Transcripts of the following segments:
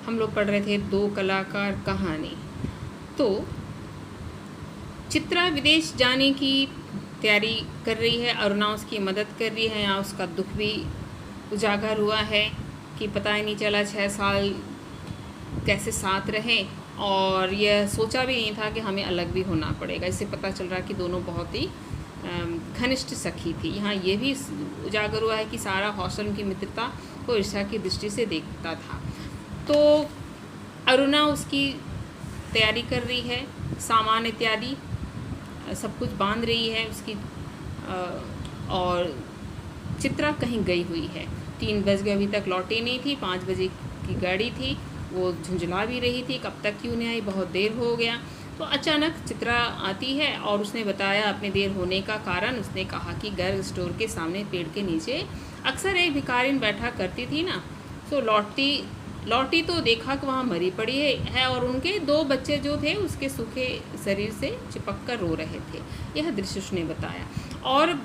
हम लोग पढ़ रहे थे दो कलाकार कहानी। तो चित्रा विदेश जाने की तैयारी कर रही है, अरुणा उसकी मदद कर रही है। यहाँ उसका दुख भी उजागर हुआ है कि पता ही नहीं चला 6 साल कैसे साथ रहे, और यह सोचा भी नहीं था कि हमें अलग भी होना पड़ेगा। इससे पता चल रहा कि दोनों बहुत ही घनिष्ठ सखी थी। यहाँ ये भी उजागर हुआ है कि सारा हौसल की मित्रता को ईर्ष्या की दृष्टि से देखता था। तो अरुणा उसकी तैयारी कर रही है, सामान इत्यादि सब कुछ बांध रही है उसकी, और चित्रा कहीं गई हुई है। 3 बज गए, अभी तक लौटी नहीं थी। 5 बजे की गाड़ी थी, वो झुंझला भी रही थी, कब तक क्यों नहीं आई, बहुत देर हो गया। तो अचानक चित्रा आती है और उसने बताया अपने देर होने का कारण। उसने कहा कि गर्ग स्टोर के सामने पेड़ के नीचे अक्सर एक भिखारिन बैठा करती थी ना, तो लौटी तो देखा कि वहाँ मरी पड़ी है और उनके 2 बच्चे जो थे उसके सूखे शरीर से चिपक कर रो रहे थे। यह दृश्य उसने बताया, और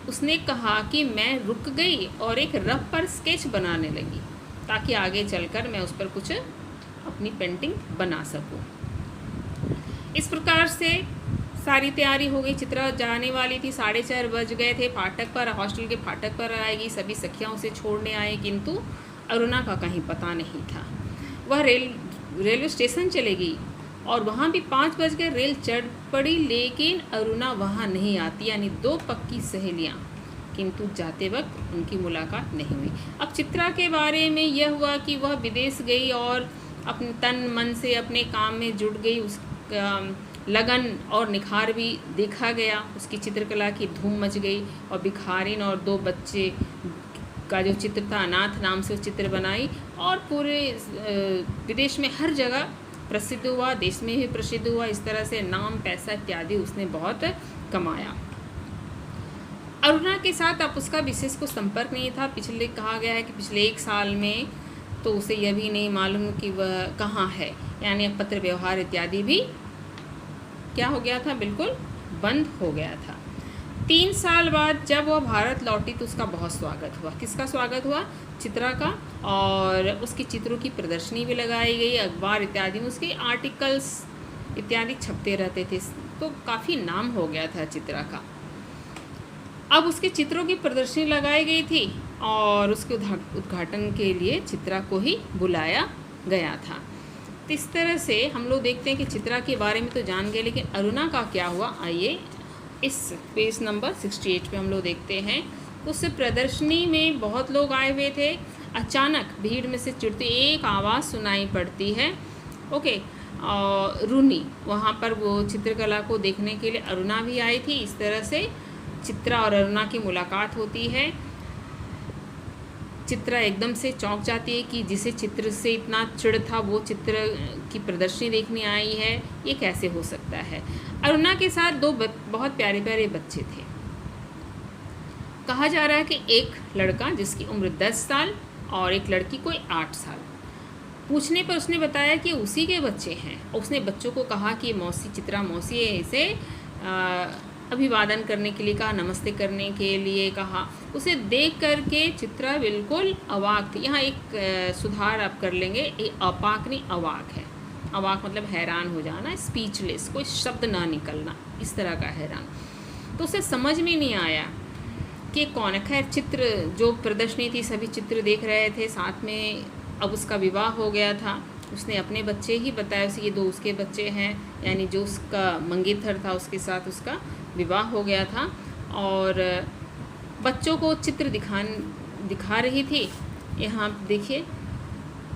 उसने कहा कि मैं रुक गई और एक रफ पर स्केच बनाने लगी ताकि आगे चलकर मैं उस पर कुछ अपनी पेंटिंग बना सकूं। इस प्रकार से सारी तैयारी हो गई। चित्रा जाने वाली थी, 4:30 बज गए थे। फाटक पर, हॉस्टल के फाटक पर आएगी, सभी सखियाँ उसे छोड़ने आए, किंतु अरुणा का कहीं पता नहीं था। वह रेलवे स्टेशन चलेगी और वहाँ भी 5 बज गए, रेल चढ़ पड़ी, लेकिन अरुणा वहाँ नहीं आती। यानी 2 पक्की सहेलियाँ, किंतु जाते वक्त उनकी मुलाकात नहीं हुई। अब चित्रा के बारे में यह हुआ कि वह विदेश गई और अपने तन मन से अपने काम में जुट गई। उसका लगन और निखार भी देखा गया, उसकी चित्रकला की धूम मच गई, और भिखारिन और 2 बच्चे का जो चित्र था, अनाथ नाम से वो चित्र बनाई, और पूरे विदेश में हर जगह प्रसिद्ध हुआ, देश में भी प्रसिद्ध हुआ। इस तरह से नाम, पैसा इत्यादि उसने बहुत कमाया। अरुणा के साथ अब उसका विशेष को संपर्क नहीं था। कहा गया है कि पिछले 1 साल में तो उसे यह भी नहीं मालूम कि वह कहाँ है। यानी अब पत्र व्यवहार इत्यादि भी क्या हो गया था, बिल्कुल बंद हो गया था। 3 साल बाद जब वह भारत लौटी तो उसका बहुत स्वागत हुआ। किसका स्वागत हुआ? चित्रा का। और उसकी चित्रों की प्रदर्शनी भी लगाई गई, अखबार इत्यादि में उसके आर्टिकल्स इत्यादि छपते रहते थे, तो काफ़ी नाम हो गया था चित्रा का। अब उसके चित्रों की प्रदर्शनी लगाई गई थी और उसके उद्घाटन के लिए चित्रा को ही बुलाया गया था। तो इस तरह से हम लोग देखते हैं कि चित्रा के बारे में तो जान गए, लेकिन अरुणा का क्या हुआ, आइए इस पेज नंबर 68 पे हम लोग देखते हैं। उस प्रदर्शनी में बहुत लोग आए हुए थे। अचानक भीड़ में से चिड़ती एक आवाज़ सुनाई पड़ती है, ओके, और रूनी। वहाँ पर वो चित्रकला को देखने के लिए अरुणा भी आई थी। इस तरह से चित्रा और अरुणा की मुलाकात होती है। चित्रा एकदम से चौंक जाती है कि जिसे चित्र से इतना चिढ़ था वो चित्र की प्रदर्शनी देखने आई है, ये कैसे हो सकता है। अरुणा के साथ 2 बहुत प्यारे प्यारे बच्चे थे। कहा जा रहा है कि एक लड़का जिसकी उम्र 10 साल और एक लड़की कोई 8 साल। पूछने पर उसने बताया कि उसी के बच्चे हैं। उसने बच्चों को कहा कि मौसी, चित्रा मौसी है, इसे अभिवादन करने के लिए कहा, नमस्ते करने के लिए कहा। उसे देख करके चित्रा बिल्कुल अवाक थी। यहाँ एक सुधार आप कर लेंगे, ये अपाक नहीं अवाक है। अवाक मतलब हैरान हो जाना, स्पीचलेस, कोई शब्द ना निकलना, इस तरह का हैरान। तो उसे समझ में नहीं आया कि कौन है। खैर, चित्र जो प्रदर्शनी थी सभी चित्र देख रहे थे साथ में। अब उसका विवाह हो गया था। उसने अपने बच्चे ही बताया उसे, ये 2 उसके बच्चे हैं, यानी जो उसका मंगेतर था उसके साथ उसका विवाह हो गया था। और बच्चों को चित्र दिखा रही थी। यहाँ देखिए,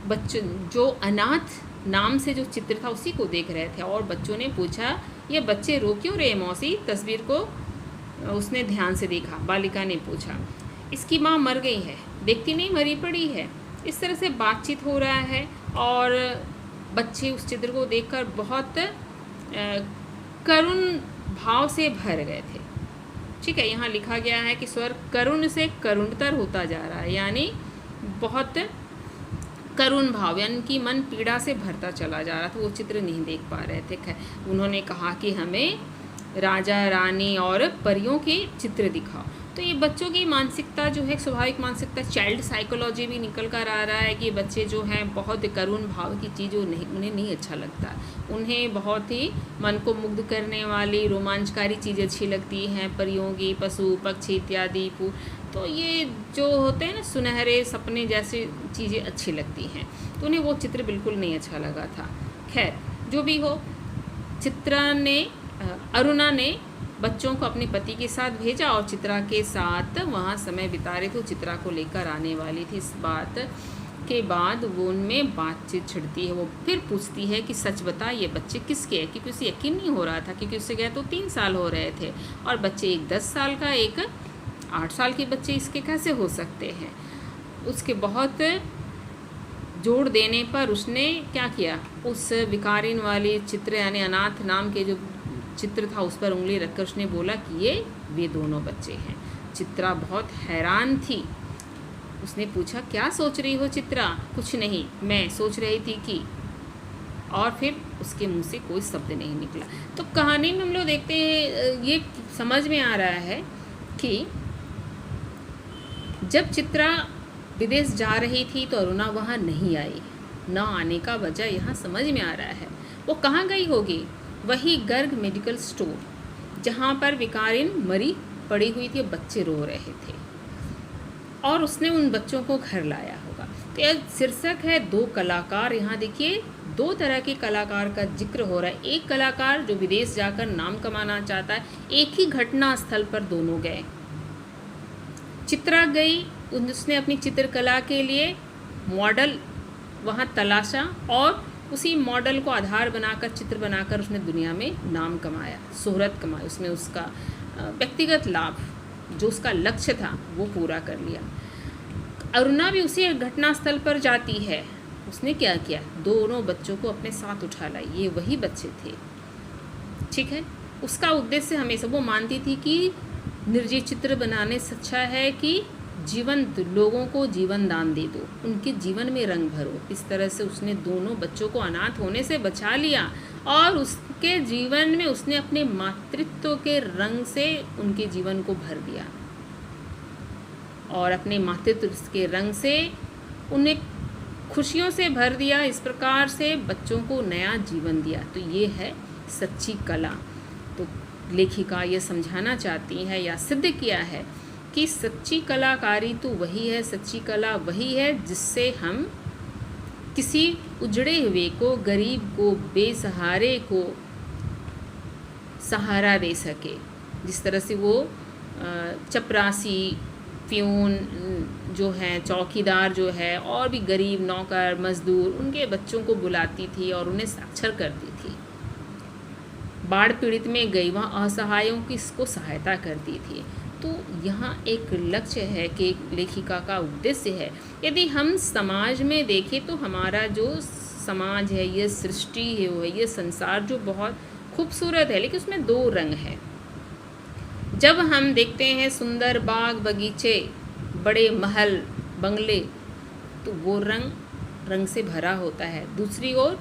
बच्चों जो अनाथ नाम से जो चित्र था उसी को देख रहे थे, और बच्चों ने पूछा, ये बच्चे रो क्यों रहे मौसी? तस्वीर को उसने ध्यान से देखा। बालिका ने पूछा, इसकी माँ मर गई है, देखती नहीं मरी पड़ी है। इस तरह से बातचीत हो रहा है, और बच्चे उस चित्र को देखकर बहुत करुण भाव से भर गए थे। ठीक है, यहाँ लिखा गया है कि स्वर करुण से करुणतर होता जा रहा है, यानी बहुत करुण भाव, यानी कि मन पीड़ा से भरता चला जा रहा था। वो चित्र नहीं देख पा रहे थे। उन्होंने कहा कि हमें राजा रानी और परियों के चित्र दिखाओ। तो ये बच्चों की मानसिकता जो है, स्वाभाविक मानसिकता, चाइल्ड साइकोलॉजी भी निकल कर आ रहा है कि बच्चे जो हैं बहुत करुण भाव की चीज़ उन्हें नहीं अच्छा लगता। उन्हें बहुत ही मन को मुग्ध करने वाली रोमांचकारी चीज़ें अच्छी लगती हैं, परियों की, पशु पक्षी इत्यादि। तो ये जो होते हैं ना सुनहरे सपने जैसी चीज़ें अच्छी लगती हैं, तो उन्हें वो चित्र बिल्कुल नहीं अच्छा लगा था। खैर जो भी हो, अरुणा ने बच्चों को अपने पति के साथ भेजा और चित्रा के साथ वहाँ समय बिता रहे थे। चित्रा को लेकर आने वाली थी। इस बात के बाद वो उनमें बातचीत छिड़ती है। वो फिर पूछती है कि सच बता, ये बच्चे किसके हैं, क्योंकि उसे यकीन नहीं हो रहा था, क्योंकि उससे गए तो 3 साल हो रहे थे और बच्चे एक 10 साल का, एक 8 साल के बच्चे इसके कैसे हो सकते हैं। उसके बहुत जोड़ देने पर उसने क्या किया, उस विकारीन वाली चित्र यानी अनाथ नाम के जो चित्र था उस पर उंगली रखकर उसने बोला कि ये वे दोनों बच्चे हैं। चित्रा बहुत हैरान थी। उसने पूछा, क्या सोच रही हो चित्रा? कुछ नहीं, मैं सोच रही थी कि, और फिर उसके मुंह से कोई शब्द नहीं निकला। तो कहानी में हम लोग देखते हैं, ये समझ में आ रहा है कि जब चित्रा विदेश जा रही थी तो अरुणा वहाँ नहीं आई। न आने का वजह यहाँ समझ में आ रहा है। वो कहाँ गई होगी? वही गर्ग मेडिकल स्टोर जहाँ पर विकारिन मरी पड़ी हुई थी, बच्चे रो रहे थे और उसने उन बच्चों को घर लाया होगा। तो यह शीर्षक है 2 कलाकार। यहाँ देखिए 2 तरह के कलाकार का जिक्र हो रहा है। एक कलाकार जो विदेश जाकर नाम कमाना चाहता है, एक ही घटना स्थल पर दोनों गए। चित्रा गई, उसने अपनी चित्रकला के लिए मॉडल वहाँ तलाशा और उसी मॉडल को आधार बनाकर, चित्र बनाकर उसने दुनिया में नाम कमाया, शोहरत कमाई। उसमें उसका व्यक्तिगत लाभ जो उसका लक्ष्य था वो पूरा कर लिया। अरुणा भी उसी घटनास्थल पर जाती है। उसने क्या किया, दोनों बच्चों को अपने साथ उठा लाई। ये वही बच्चे थे, ठीक है। उसका उद्देश्य हमेशा, वो मानती थी कि निर्जीव चित्र बनाने से अच्छा है कि जीवंत लोगों को जीवन दान दे दो, उनके जीवन में रंग भरो। इस तरह से उसने दोनों बच्चों को अनाथ होने से बचा लिया और उसके जीवन में उसने अपने मातृत्व के रंग से उनके जीवन को भर दिया और अपने मातृत्व के रंग से उन्हें खुशियों से भर दिया। इस प्रकार से बच्चों को नया जीवन दिया। तो ये है सच्ची कला। तो लेखिका ये समझाना चाहती है या सिद्ध किया है कि सच्ची कलाकारी तो वही है, सच्ची कला वही है जिससे हम किसी उजड़े हुए को, गरीब को, बेसहारे को सहारा दे सके। जिस तरह से वो चपरासी, प्यून जो है, चौकीदार जो है, और भी गरीब नौकर मजदूर, उनके बच्चों को बुलाती थी और उन्हें साक्षर करती थी। बाढ़ पीड़ित में गई, वहाँ असहायों की इसको सहायता करती थी। तो यहाँ एक लक्ष्य है कि लेखिका का उद्देश्य है। यदि हम समाज में देखें तो हमारा जो समाज है, ये सृष्टि है, वो है ये संसार जो बहुत खूबसूरत है, लेकिन उसमें 2 रंग हैं। जब हम देखते हैं सुंदर बाग बगीचे, बड़े महल बंगले, तो वो रंग से भरा होता है। दूसरी ओर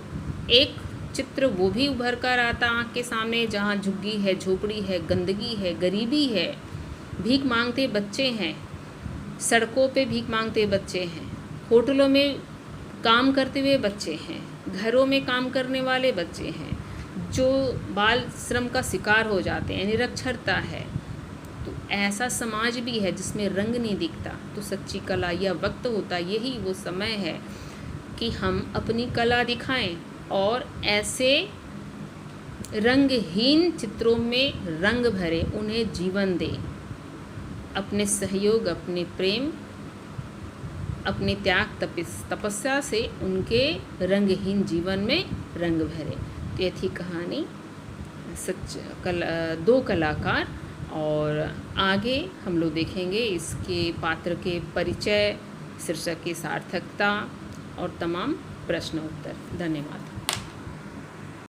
एक चित्र वो भी उभर कर आता आँख के सामने, जहाँ झुग्गी है, झोपड़ी है, गंदगी है, गरीबी है, भीख मांगते बच्चे हैं, सड़कों पे भीख मांगते बच्चे हैं, होटलों में काम करते हुए बच्चे हैं, घरों में काम करने वाले बच्चे हैं, जो बाल श्रम का शिकार हो जाते हैं, निरक्षरता है। तो ऐसा समाज भी है जिसमें रंग नहीं दिखता। तो सच्ची कला यह वक्त होता, यही वो समय है कि हम अपनी कला दिखाएं और ऐसे रंगहीन चित्रों में रंग भरे, उन्हें जीवन दें। अपने सहयोग, अपने प्रेम, अपने त्याग तपस्या से उनके रंगहीन जीवन में रंग भरे। तो ये थी कहानी 2 कलाकार। और आगे हम लोग देखेंगे इसके पात्र के परिचय, शीर्षक की सार्थकता और तमाम प्रश्न उत्तर। धन्यवाद।